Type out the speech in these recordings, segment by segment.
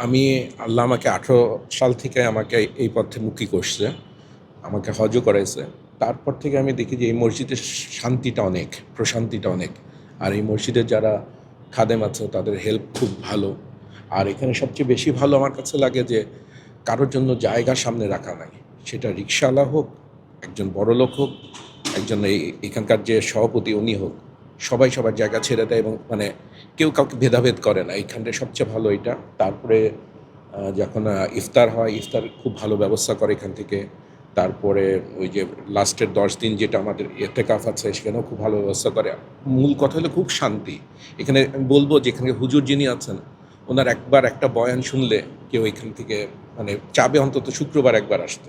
আমি আল্লাহ আমাকে 18 সাল থেকে আমাকে এই পথে মুখী করছে, আমাকে হজও করাইছে। তারপর থেকে আমি দেখি যে এই মসজিদের শান্তিটা অনেক, প্রশান্তিটা অনেক। আর এই মসজিদের যারা খাদেম আছে তাদের হেল্প খুব ভালো। আর এখানে সবচেয়ে বেশি ভালো আমার কাছে লাগে যে কারোর জন্য জায়গা সামনে রাখা নাই, সেটা রিকশাওয়ালা হোক, একজন বড়লোক হোক, একজন এখানকার যে সভাপতি উনি হোক, সবাই সবার জায়গা ছেড়ে দেয় এবং মানে কেউ কাউকে ভেদাভেদ করে না। এইখানটা সবচেয়ে ভালো এটা। তারপরে যখন ইফতার হয়, ইফতার খুব ভালো ব্যবস্থা করে এখান থেকে। তারপরে ওই যে লাস্টের 10 দিন যেটা আমাদের এতেকাফ আছে সেখানেও খুব ভালো ব্যবস্থা করে। মূল কথা হলো খুব শান্তি এখানে। আমি বলবো যে এখানে হুজুর যিনি আছেন ওনার একবার একটা বয়ান শুনলে কেউ এখান থেকে মানে চাবে অন্তত শুক্রবার একবার আসতে।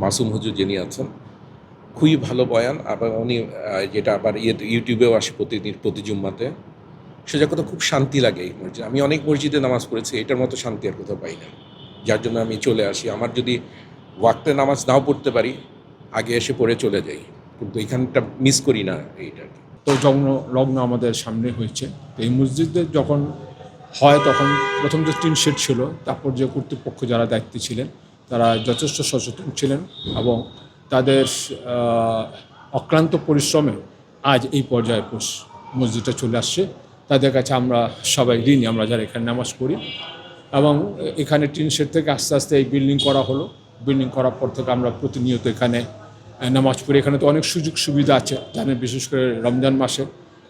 মাসুম হুজুর যিনি আছেন খুবই ভালো বয়ান। আবার উনি যেটা আবার ইউটিউবেও আসে প্রতিদিন প্রতি জুম্মাতে। সোজা কথা খুব শান্তি লাগে এই মসজিদে। আমি অনেক মসজিদে নামাজ পড়েছি, এটার মতো শান্তি আর কোথাও পাই না, যার জন্য আমি চলে আসি। আমার যদি ওয়াক্তে নামাজ নাও পড়তে পারি, আগে এসে পড়ে চলে যাই, কিন্তু এখানটা মিস করি না এইটা। তো লগ্ন আমাদের সামনে হয়েছে। তো এই মসজিদে যখন হয় তখন প্রথম যে টিন শেড ছিল, তারপর যে কর্তৃপক্ষ যারা দায়িত্বে ছিলেন তারা যথেষ্ট সচেতন ছিলেন এবং তাদের অক্লান্ত পরিশ্রমে আজ এই পর্যায়ে মসজিদটা চলে আসছে। তাদের কাছে আমরা সবাই ঋণী, আমরা যারা এখানে নামাজ পড়ি। এবং এখানে টিন শেড থেকে আস্তে আস্তে এই বিল্ডিং করা হলো। বিল্ডিং করার পর থেকে আমরা প্রতিনিয়ত এখানে নামাজ পড়ি। এখানে তো অনেক সুযোগ সুবিধা আছে জানেন, বিশেষ করে রমজান মাসে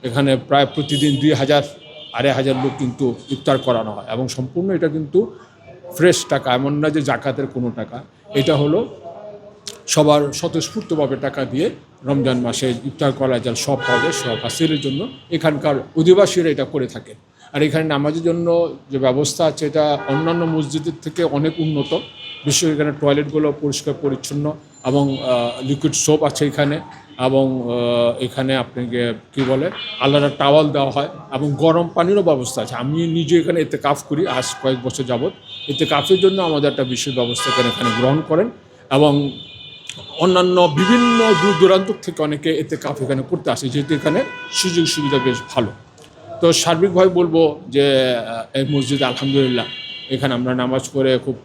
এখানে প্রায় প্রতিদিন 2,000-2,500 লোক কিন্তু ইফতার করানো হয় এবং সম্পূর্ণ এটা কিন্তু ফ্রেশ টাকা, এমন না যে জাকাতের কোনো টাকা। এটা হলো সবার স্বতঃস্ফূর্তভাবে টাকা দিয়ে রমজান মাসে ইফতার করা যায়, সব পাওয়া যায়, সব হাসিলের জন্য এখানকার অধিবাসীরা এটা করে থাকে। আর এখানে নামাজের জন্য যে ব্যবস্থা আছে এটা অন্যান্য মসজিদের থেকে অনেক উন্নত। বিশেষ করে এখানে টয়লেটগুলো পরিষ্কার পরিচ্ছন্ন এবং লিকুইড সোপ আছে এখানে। এবং এখানে আপনাকে কী বলে আলাদা টাওয়াল দেওয়া হয় এবং গরম পানিরও ব্যবস্থা আছে। আমি নিজে এখানে এতে কাফ করি আজ কয়েক বছর যাবৎ। এতে কাফের জন্য আমাদের একটা বিশেষ ব্যবস্থা এখানে গ্রহণ করেন এবং অন্যান্য বিভিন্ন দূর দূরান্ত থেকে অনেকে এতে কাফ এখানে করতে আসে, যেহেতু এখানে সুযোগ সুবিধা বেশ ভালো। তো সার্বিকভাবে বলবো যে এই মসজিদে আলহামদুলিল্লাহ এখানে আমরা নামাজ পড়ে খুব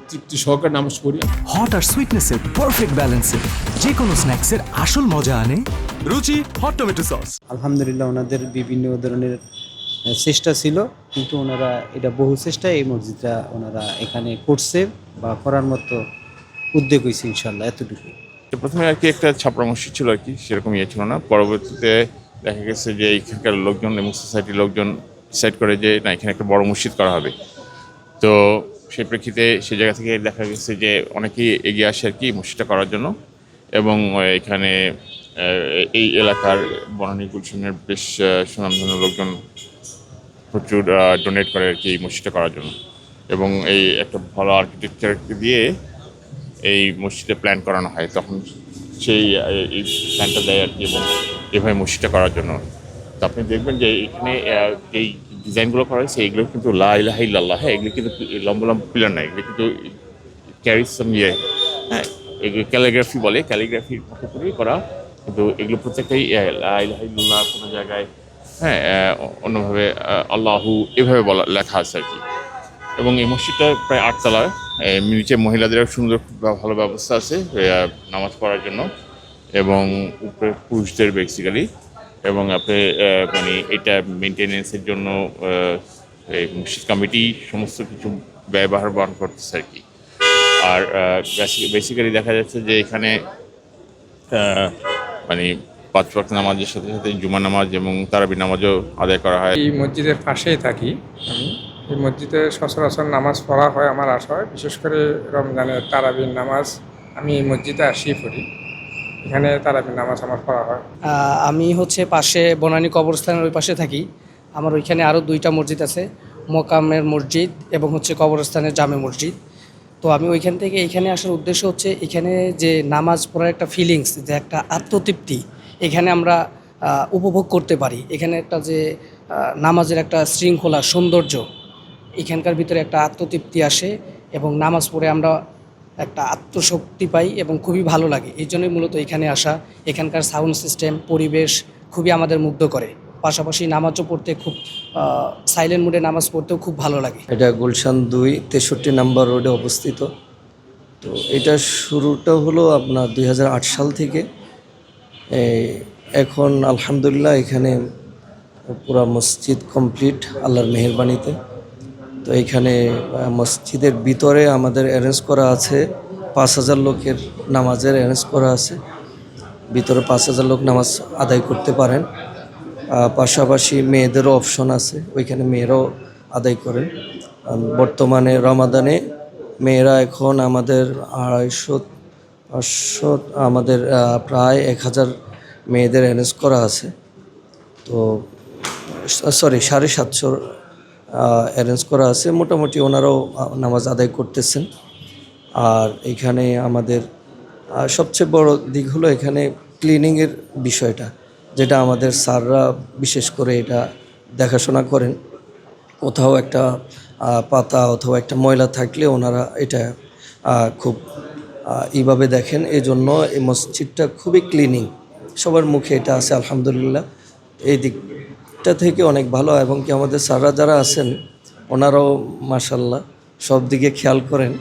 তৃপ্তি সহকারে নামাজ পড়ি। হট আর সুইটনেসের পারফেক্ট ব্যালেন্সে যে কোনো স্ন্যাক্সের আসল মজা আনে রুচি হট টমেটো সস। আলহামদুলিল্লাহ ওনাদের বিভিন্ন ধরনের চেষ্টা ছিল, কিন্তু ওনারা এটা বহু চেষ্টা এই মসজিদটা ওনারা এখানে করছে বা করার মতো উদ্যোগ হয়েছে ইনশাল্লাহ, এতটুকু। প্রথমে আর কি একটা ছাপড়া মসজিদ ছিল আর কি, সেরকম ইয়ে ছিল না। পরবর্তীতে দেখা গেছে যে এইখানকার লোকজন এবং সোসাইটির লোকজন ডিসাইড করে যে না, এখানে একটা বড় মসজিদ করা হবে। তো সেই প্রেক্ষিতে সেই জায়গা থেকে দেখা গেছে যে অনেকেই এগিয়ে আসে আর কি মসজিদটা করার জন্য। এবং এখানে এই এলাকার বনানী গুলশানের বেশ সুনামধন্য লোকজন প্রচুর ডোনেট করে আর কি এই মসজিদটা করার জন্য। এবং এই একটা ভালো আর্কিটেকচার দিয়ে এই মসজিদে প্ল্যান করানো হয়, তখন সেই এই প্ল্যানটা দেয় আর কি, এবং এভাবে মসজিদটা করার জন্য। তো আপনি দেখবেন যে এখানে এই ডিজাইনগুলো করা হয়েছে এগুলো কিন্তু লা ইলাহা ইল্লাল্লাহ, হ্যাঁ, এগুলো কিন্তু লম্বা লম্বা পিলার না, এগুলো কিন্তু ক্যারি সাম ইয়ে, হ্যাঁ, এগুলো ক্যালিগ্রাফি বলে, ক্যালিগ্রাফির মতো করেই করা। কিন্তু এগুলো প্রত্যেকটাই লা ইলাহা ইল্লাল্লাহ কোনো জায়গায়, হ্যাঁ, অন্যভাবে আল্লাহু এভাবে বলা লেখা আছে আর কি। এবং এই মসজিদটা প্রায় 8 তলায়। নিচে মহিলাদেরও সুন্দর ভালো ব্যবস্থা আছে নামাজ পড়ার জন্য, এবং উপরে পুরুষদের বেসিক্যালি। এবং আপনি মানে এটা মেনটেনেন্সের জন্য এই মসজিদ কমিটি সমস্ত কিছু ব্যয়ভার বহন করতেছে আর কি। আর বেসিক্যালি দেখা যাচ্ছে যে এখানে মানে 5 ওয়াক্ত নামাজের সাথে সাথে জুমা নামাজ এবং তারাবি নামাজও আদায় করা হয়। এই মসজিদের পাশেই থাকি আমি। এই মসজিদে সচরাচর নামাজ পড়া হয়, আমার আসা হয়, বিশেষ করে রমজানের তারাবির নামাজ আমি এই মসজিদে আসিয়ে পড়ি। এখানে তারাবির নামাজ আমার পড়া হয়। আমি পাশে বনানী কবরস্থানের ওই পাশে থাকি। আমার ওইখানে আরও 2টা মসজিদ আছে, মোকামের মসজিদ এবং কবরস্থানের জামে মসজিদ। তো আমি ওইখান থেকে এখানে আসার উদ্দেশ্য এখানে যে নামাজ পড়ার একটা ফিলিংস, যে একটা আত্মতৃপ্তি এখানে আমরা উপভোগ করতে পারি। এখানে একটা যে নামাজের একটা শৃঙ্খলা, সৌন্দর্য, এখানকার ভিতরে একটা আত্মতৃপ্তি আসে এবং নামাজ পড়ে আমরা একটা আত্মশক্তি পাই এবং খুবই ভালো লাগে। এই জন্যই মূলত এখানে আসা। এখানকার সাউন্ড সিস্টেম, পরিবেশ খুবই আমাদের মুগ্ধ করে। পাশাপাশি নামাজও পড়তে খুব সাইলেন্ট মুডে নামাজ পড়তেও খুব ভালো লাগে। এটা গুলশান 2 63 নাম্বার রোডে অবস্থিত। তো এটা শুরুটা হলো আপনার 2008 সাল থেকে। এখন আলহামদুলিল্লাহ এখানে পুরা মসজিদ কমপ্লিট আল্লাহর মেহেরবানিতে। তো এখানে মসজিদের ভিতরে আমাদের অ্যারেঞ্জ করা আছে 5000 লোকের নামাজের অ্যারেঞ্জ করা আছে। ভিতরে 5000 লোক নামাজ আদায় করতে পারেন। পাশাপাশি মেয়েদেরও অপশন আছে, ওইখানে মেয়েরাও আদায় করেন। বর্তমানে রমাদানে মেয়েরা এখন আমাদের 250-500 আমাদের প্রায় 1000 মেয়েদের অ্যারেঞ্জ করা আছে। তো সরি 750 অ্যারেঞ্জ করা আছে। মোটামুটি ওনারাও নামাজ আদায় করতেছেন। আর এখানে আমাদের সবচেয়ে বড় দিক হলো এখানে ক্লিনিংয়ের বিষয়টা, যেটা আমাদের স্যাররা বিশেষ করে এটা দেখাশোনা করেন। কোথাও একটা পাতা অথবা একটা ময়লা থাকলে ওনারা এটা খুব এইভাবে দেখেন। এই জন্য এই মসজিদটা খুবই ক্লিনিং, সবার মুখে এটা আছে আলহামদুলিল্লাহ। এই দিকটা থেকে অনেক ভালো, এবং কি আমাদের স্যাররা যারা আছেন ওনারাও মাশাআল্লাহ সব দিকে খেয়াল করেন।